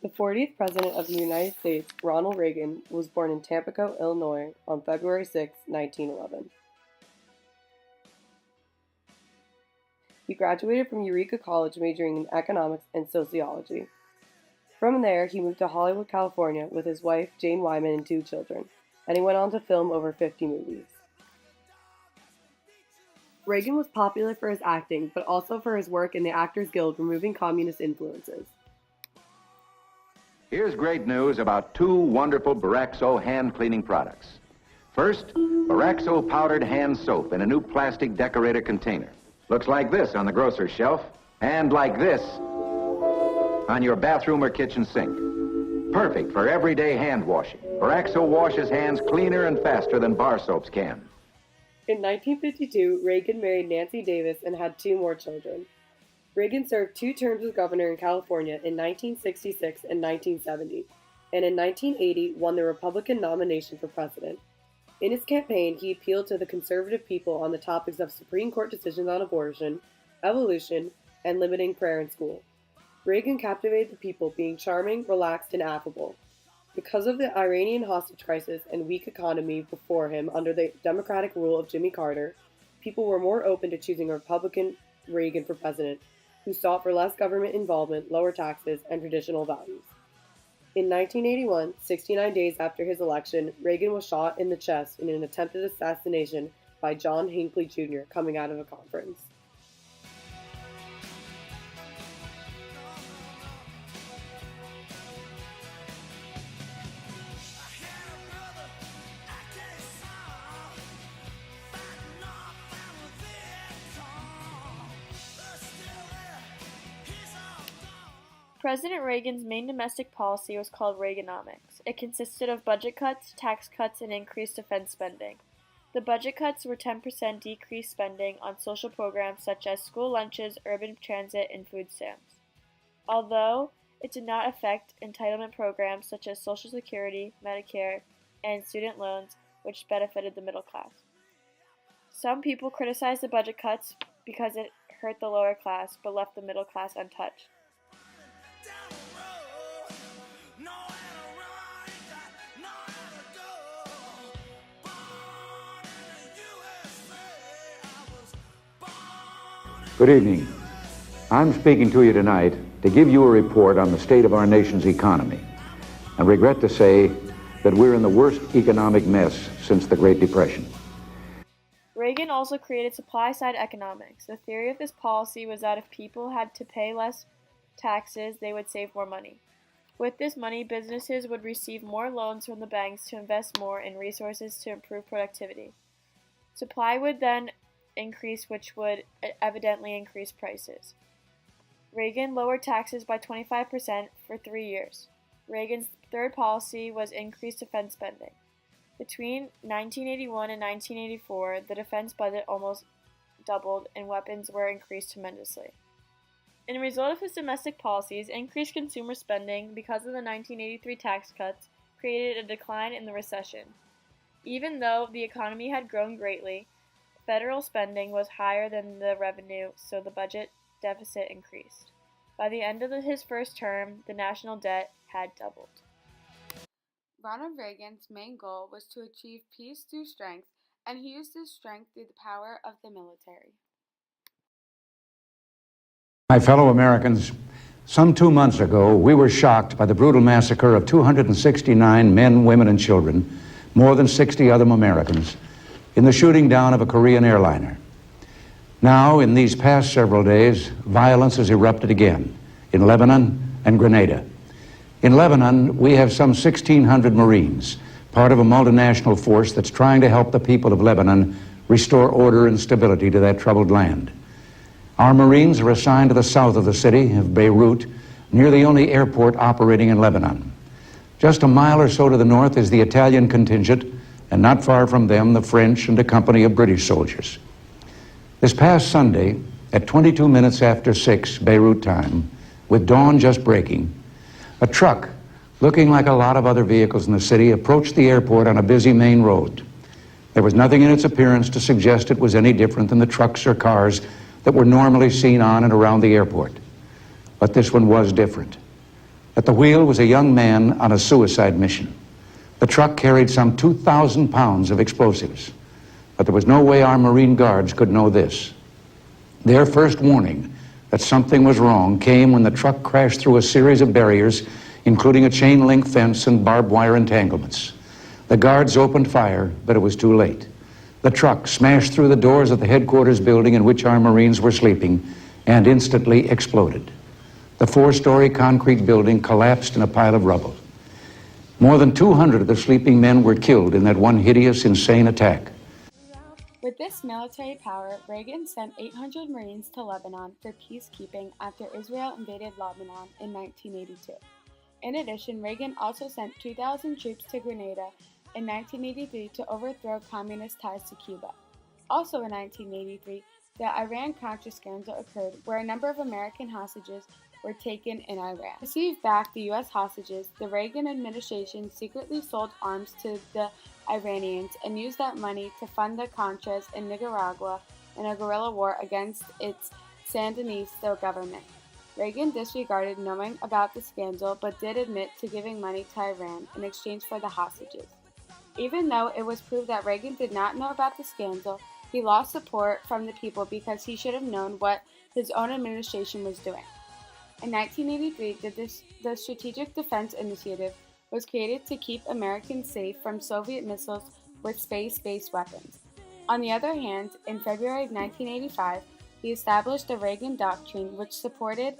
The 40th President of the United States, Ronald Reagan, was born in Tampico, Illinois on February 6, 1911. He graduated from Eureka College majoring in economics and sociology. From there, he moved to Hollywood, California with his wife, Jane Wyman, and 2 children, and he went on to film over 50 movies. Reagan was popular for his acting, but also for his work in the Actors Guild removing communist influences. Here's great news about 2 wonderful Baraxo hand cleaning products. First, Baraxo powdered hand soap in a new plastic decorator container. Looks like this on the grocer's shelf, and like this on your bathroom or kitchen sink. Perfect for everyday hand washing. Baraxo washes hands cleaner and faster than bar soaps can. In 1952, Reagan married Nancy Davis and had 2 more children. Reagan served 2 terms as governor in California in 1966 and 1970, and in 1980 won the Republican nomination for president. In his campaign, he appealed to the conservative people on the topics of Supreme Court decisions on abortion, evolution, and limiting prayer in school. Reagan captivated the people, being charming, relaxed, and affable. Because of the Iranian hostage crisis and weak economy before him under the Democratic rule of Jimmy Carter, people were more open to choosing a Republican Reagan for president, who sought for less government involvement, lower taxes, and traditional values. In 1981, 69 days after his election, Reagan was shot in the chest in an attempted assassination by John Hinckley Jr. coming out of a conference. President Reagan's main domestic policy was called Reaganomics. It consisted of budget cuts, tax cuts, and increased defense spending. The budget cuts were 10% decreased spending on social programs such as school lunches, urban transit, and food stamps. Although it did not affect entitlement programs such as Social Security, Medicare, and student loans, which benefited the middle class. Some people criticized the budget cuts because it hurt the lower class but left the middle class untouched. Good evening. I'm speaking to you tonight to give you a report on the state of our nation's economy. I regret to say that we're in the worst economic mess since the Great Depression. Reagan also created supply-side economics. The theory of this policy was that if people had to pay less taxes, they would save more money. With this money, businesses would receive more loans from the banks to invest more in resources to improve productivity. Supply would then increase, which would evidently increase prices. Reagan lowered taxes by 25% for 3 years. Reagan's third policy was increased defense spending. Between 1981 and 1984, the defense budget almost doubled and weapons were increased tremendously. In result of his domestic policies, increased consumer spending because of the 1983 tax cuts created a decline in the recession. Even though the economy had grown greatly, federal spending was higher than the revenue, so the budget deficit increased. By the end of his first term, the national debt had doubled. Ronald Reagan's main goal was to achieve peace through strength, and he used this strength through the power of the military. My fellow Americans, some 2 months ago, we were shocked by the brutal massacre of 269 men, women, and children, more than 60 other Americans, in the shooting down of a Korean airliner. Now, in these past several days, violence has erupted again in Lebanon and Grenada. In Lebanon, we have some 1,600 Marines, part of a multinational force that's trying to help the people of Lebanon restore order and stability to that troubled land. Our Marines are assigned to the south of the city of Beirut, near the only airport operating in Lebanon. Just a mile or so to the north is the Italian contingent, and not far from them, the French and a company of British soldiers. This past Sunday, at 22 minutes after 6 Beirut time, with dawn just breaking, a truck, looking like a lot of other vehicles in the city, approached the airport on a busy main road. There was nothing in its appearance to suggest it was any different than the trucks or cars that were normally seen on and around the airport. But this one was different. At the wheel was a young man on a suicide mission. The truck carried some 2,000 pounds of explosives, but there was no way our Marine Guards could know this. Their first warning that something was wrong came when the truck crashed through a series of barriers, including a chain-link fence and barbed wire entanglements. The guards opened fire, but it was too late. The truck smashed through the doors of the headquarters building in which our Marines were sleeping and instantly exploded. The 4-story concrete building collapsed in a pile of rubble. More than 200 of the sleeping men were killed in that one hideous, insane attack. With this military power, Reagan sent 800 Marines to Lebanon for peacekeeping after Israel invaded Lebanon in 1982. In addition, Reagan also sent 2,000 troops to Grenada in 1983 to overthrow communist ties to Cuba. Also in 1983, the Iran-Contra scandal occurred, where a number of American hostages were taken in Iran. To receive back the U.S. hostages, the Reagan administration secretly sold arms to the Iranians and used that money to fund the Contras in Nicaragua in a guerrilla war against its Sandinista government. Reagan disregarded knowing about the scandal but did admit to giving money to Iran in exchange for the hostages. Even though it was proved that Reagan did not know about the scandal, he lost support from the people because he should have known what his own administration was doing. In 1983, the Strategic Defense Initiative was created to keep Americans safe from Soviet missiles with space-based weapons. On the other hand, in February 1985, he established the Reagan Doctrine, which supported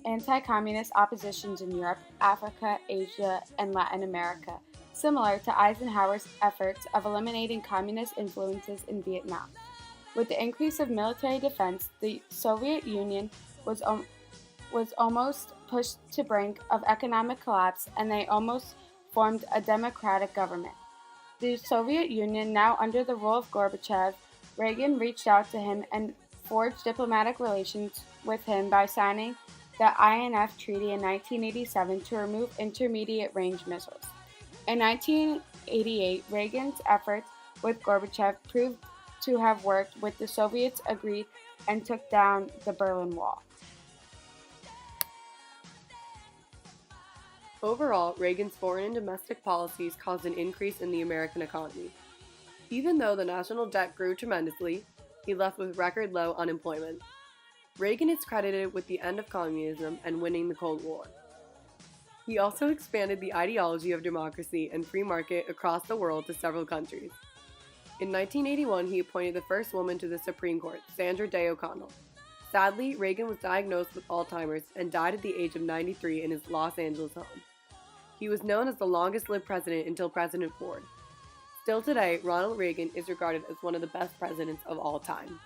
anti-communist oppositions in Europe, Africa, Asia, and Latin America, similar to Eisenhower's efforts of eliminating communist influences in Vietnam. With the increase of military defense, the Soviet Union was almost pushed to brink of economic collapse, and they almost formed a democratic government. The Soviet Union, now under the rule of Gorbachev, Reagan reached out to him and forged diplomatic relations with him by signing the INF Treaty in 1987 to remove intermediate-range missiles. In 1988, Reagan's efforts with Gorbachev proved to have worked, with the Soviets agreed and took down the Berlin Wall. Overall, Reagan's foreign and domestic policies caused an increase in the American economy. Even though the national debt grew tremendously, he left with record low unemployment. Reagan is credited with the end of communism and winning the Cold War. He also expanded the ideology of democracy and free market across the world to several countries. In 1981, he appointed the first woman to the Supreme Court, Sandra Day O'Connell. Sadly, Reagan was diagnosed with Alzheimer's and died at the age of 93 in his Los Angeles home. He was known as the longest-lived president until President Ford. Still today, Ronald Reagan is regarded as one of the best presidents of all time.